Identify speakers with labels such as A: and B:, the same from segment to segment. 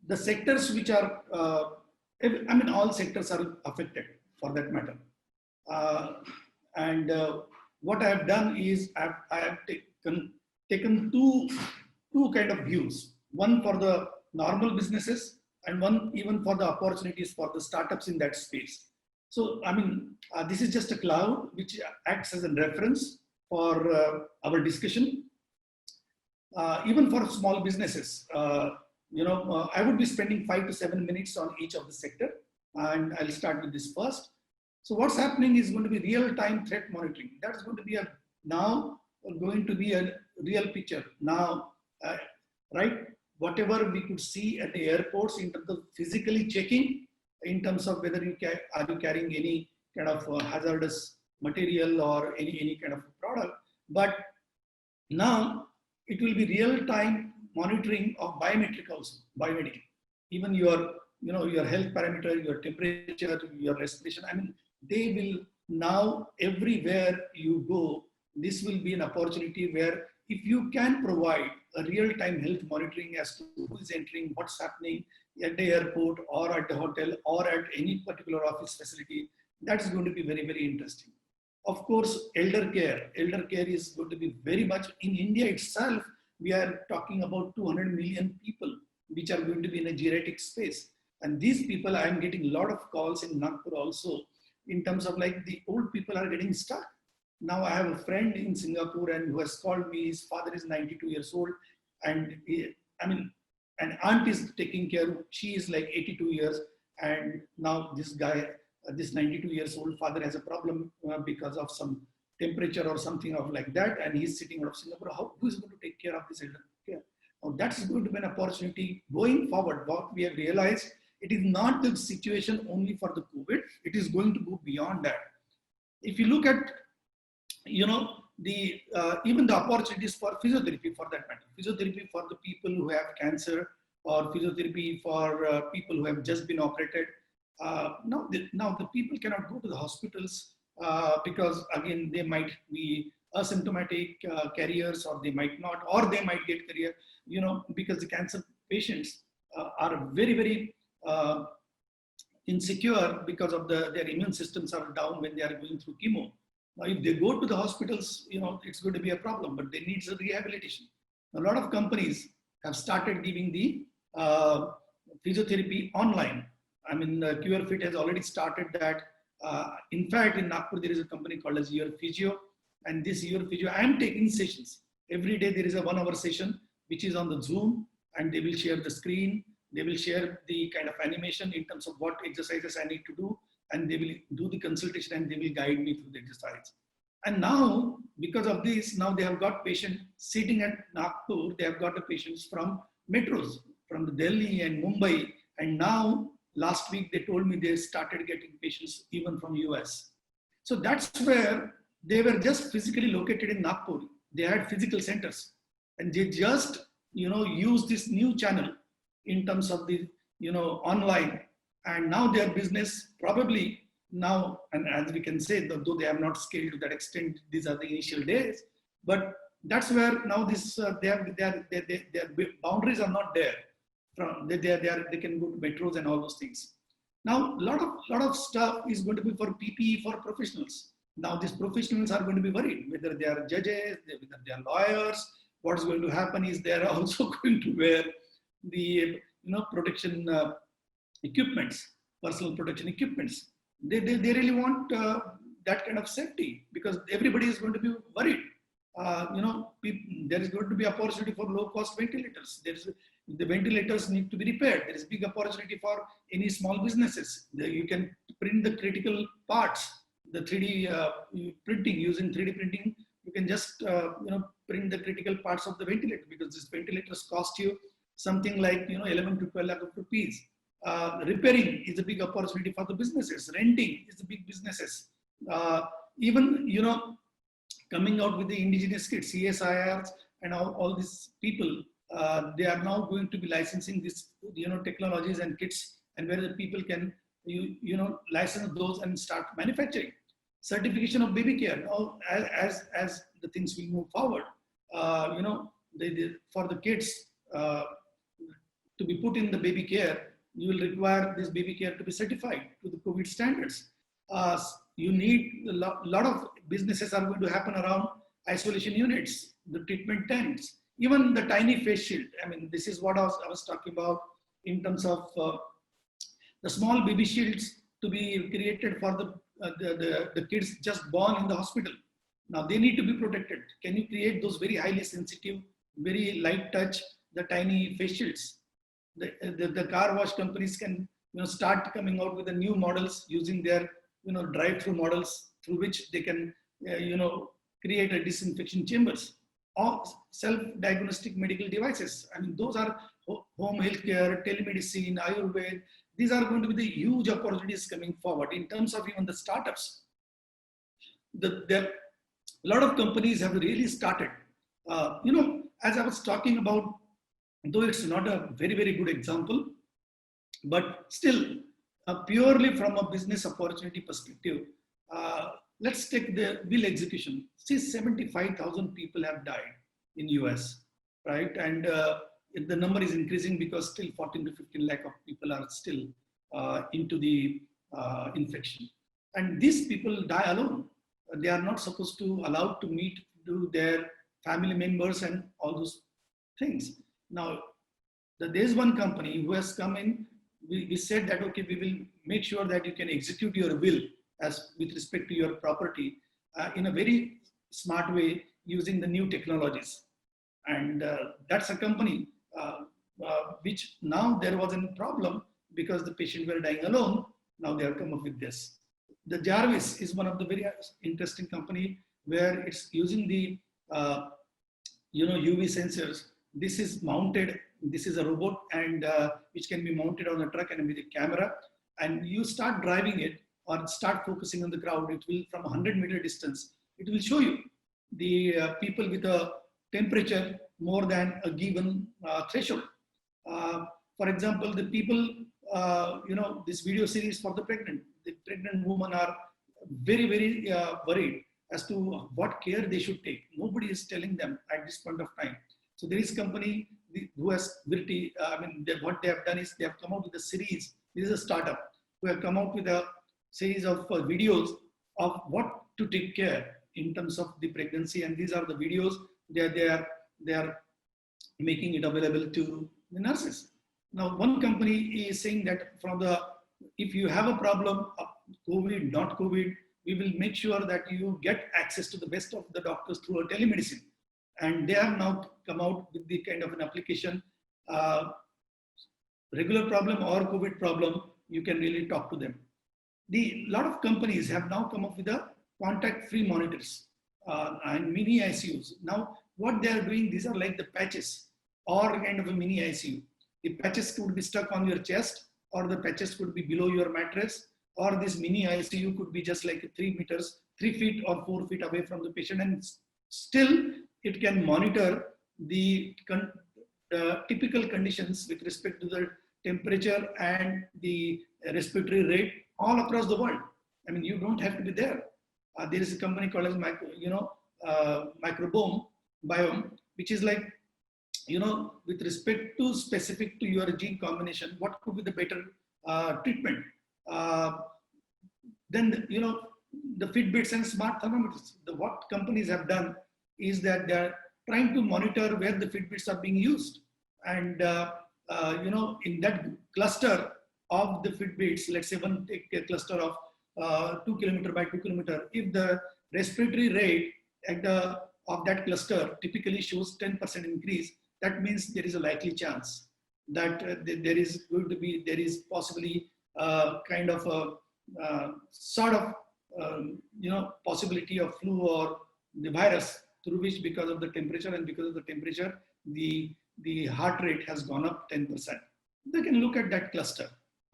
A: the sectors which are, I mean, all sectors are affected for that matter. Uh, and what I have done is I have taken two kind of views. One for the normal businesses and one even for the opportunities for the startups in that space. So, I mean, this is just a cloud which acts as a reference for our discussion. Even for small businesses, I would be spending 5 to 7 minutes on each of the sector, and I'll start with this first. So what's happening is going to be real-time threat monitoring. That's going to be going to be a real picture now, right? Whatever we could see at the airports in terms of physically checking, in terms of whether are you carrying any kind of hazardous material or any kind of product, but now it will be real-time monitoring of biometric also, biometric, even your health parameter, your temperature, your respiration. I mean, they will now everywhere you go, this will be an opportunity where if you can provide a real-time health monitoring as to who is entering, what's happening at the airport or at the hotel or at any particular office facility, that's going to be very, very interesting. Of course, elder care is going to be very much in India itself. We are talking about 200 million people which are going to be in a geriatric space. And these people, I am getting a lot of calls in Nagpur also in terms of like the old people are getting stuck. Now I have a friend in Singapore and who has called me, his father is 92 years old and an aunt is taking care of, she is like 82 years and now this guy, this 92 years old father has a problem because of some temperature or something of like that, and he's sitting out of Singapore. Who is going to take care of this elder care? Now that's going to be an opportunity going forward. What we have realized, it is not the situation only for the COVID, it is going to go beyond that. If you look at, even the opportunities for physiotherapy for that matter, physiotherapy for the people who have cancer or physiotherapy for people who have just been operated. Now the people cannot go to the hospitals because again they might be asymptomatic carriers or they might not, or they might get carrier, because the cancer patients are very, very insecure because of their immune systems are down when they are going through chemo. Now, if they go to the hospitals, it's going to be a problem, but they need some rehabilitation. A lot of companies have started giving the physiotherapy online. I mean, QRFit has already started that. In fact, in Nagpur, there is a company called as Your Physio. And this Your Physio, I am taking sessions. Every day there is a 1 hour session, which is on the Zoom, and they will share the screen. They will share the kind of animation in terms of what exercises I need to do. And they will do the consultation and they will guide me through the exercise. And now, because of this, now they have got patients sitting at Nagpur, they have got the patients from metros, from Delhi and Mumbai. And now, last week, they told me they started getting patients even from US. So that's where they were just physically located in Nagpur. They had physical centers and they just, use this new channel in terms of the, online. And now their business probably now, and as we can say, though they have not scaled to that extent, these are the initial days, but that's where now this, their boundaries are not there. They can go to metros and all those things. Now, a lot of stuff is going to be for PPE for professionals. Now, these professionals are going to be worried whether they are judges, whether they are lawyers. What's going to happen is they are also going to wear the protection equipments, personal protection equipments. They really want that kind of safety because everybody is going to be worried. There is going to be opportunity for low-cost ventilators. The ventilators need to be repaired. There is big opportunity for any small businesses. You can print the critical parts, the 3D printing, using 3D printing. You can just print the critical parts of the ventilator because these ventilators cost you something like 11 to 12 lakh rupees. Repairing is a big opportunity for the businesses. Renting is the big businesses. Even coming out with the indigenous kits, CSIRs, and all these people, they are now going to be licensing this, technologies and kits, and where the people can, license those and start manufacturing. Certification of baby care. Now, as the things will move forward, for the kids, to be put in the baby care, you will require this baby care to be certified to the COVID standards. You need a lot of businesses are going to happen around isolation units, the treatment tents, even the tiny face shield. I mean, this is what I was talking about in terms of the small baby shields to be created for the kids just born in the hospital. Now they need to be protected. Can you create those very highly sensitive, very light touch, the tiny face shields? The car wash companies can start coming out with the new models using their drive-through models through which they can create a disinfection chambers or self-diagnostic medical devices. I mean, those are home healthcare, telemedicine, Ayurveda. These are going to be the huge opportunities coming forward in terms of even the startups. A lot of companies have really started. As I was talking about, though it's not a very, very good example, but still, purely from a business opportunity perspective, let's take the will execution. See, 75,000 people have died in US, right? And the number is increasing because still 14 to 15 lakh of people are still into the infection. And these people die alone. They are not supposed to allowed to meet to their family members and all those things. Now, there's one company who has come in. We said that, okay, we will make sure that you can execute your will as with respect to your property in a very smart way using the new technologies. And that's a company which now there was a problem because the patient were dying alone. Now they have come up with this. The Jarvis is one of the very interesting company where it's using the UV sensors. This is mounted. This is a robot and which can be mounted on a truck and with a camera. And you start driving it or start focusing on the crowd. It will, from 100-meter distance, it will show you the people with a temperature more than a given threshold. For example, the people, this video series for the pregnant women are very, very worried as to what care they should take. Nobody is telling them at this point of time. So there is a company who has really, what they have done is they have come out with a series. This is a startup who have come out with a series of videos of what to take care in terms of the pregnancy. And these are the videos they are making it available to the nurses. Now, one company is saying that if you have a problem, COVID, not COVID, we will make sure that you get access to the best of the doctors through a telemedicine. And they have now come out with the kind of an application, regular problem or COVID problem, you can really talk to them. A lot of companies have now come up with a contact-free monitors and mini ICUs. Now, what they are doing, these are like the patches or kind of a mini ICU. The patches could be stuck on your chest, or the patches could be below your mattress, or this mini ICU could be just like 3 feet or 4 feet away from the patient, and still it can monitor the typical conditions with respect to the temperature and the respiratory rate all across the world. I mean, you don't have to be there. There is a company called as Microbiome, which is like, with respect to specific to your gene combination, what could be the better treatment? Then, the Fitbits and smart thermometers. What companies have done is that they're trying to monitor where the Fitbits are being used. And, in that cluster of the Fitbits, let's say take a cluster of 2 kilometer by 2 kilometer, if the respiratory rate of that cluster typically shows 10% increase, that means there is a likely chance that there is possibly kind of a possibility of flu or the virus, through which because of the temperature and because of the temperature, the heart rate has gone up 10%. They can look at that cluster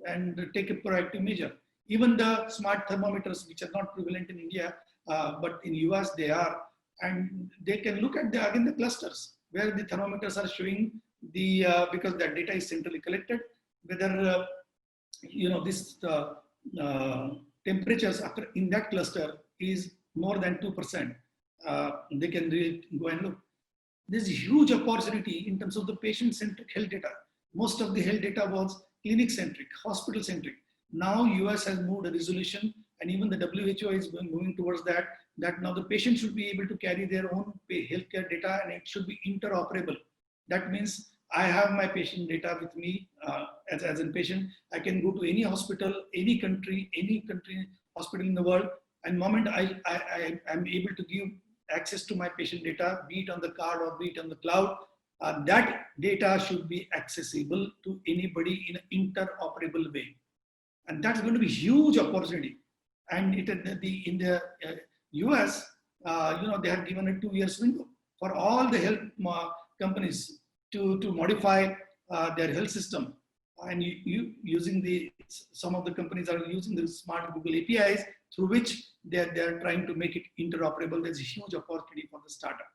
A: and take a proactive measure. Even the smart thermometers, which are not prevalent in India, but in US they are, and they can look at the clusters where the thermometers are showing because that data is centrally collected, whether this temperatures in that cluster is more than 2%. They can really go and look. There's a huge opportunity in terms of the patient-centric health data. Most of the health data was clinic-centric, hospital-centric. Now US has moved a resolution, and even the WHO is moving towards that, that now the patient should be able to carry their own healthcare data and it should be interoperable. That means I have my patient data with me as a patient. I can go to any hospital, any country hospital in the world, and moment I am able to give access to my patient data, be it on the card or be it on the cloud, that data should be accessible to anybody in an interoperable way. And that's going to be huge opportunity. And in the US, they have given a 2 years window for all the health companies to modify their health system. And some of the companies are using the smart Google APIs through which they're trying to make it interoperable. There's a huge opportunity for the startup.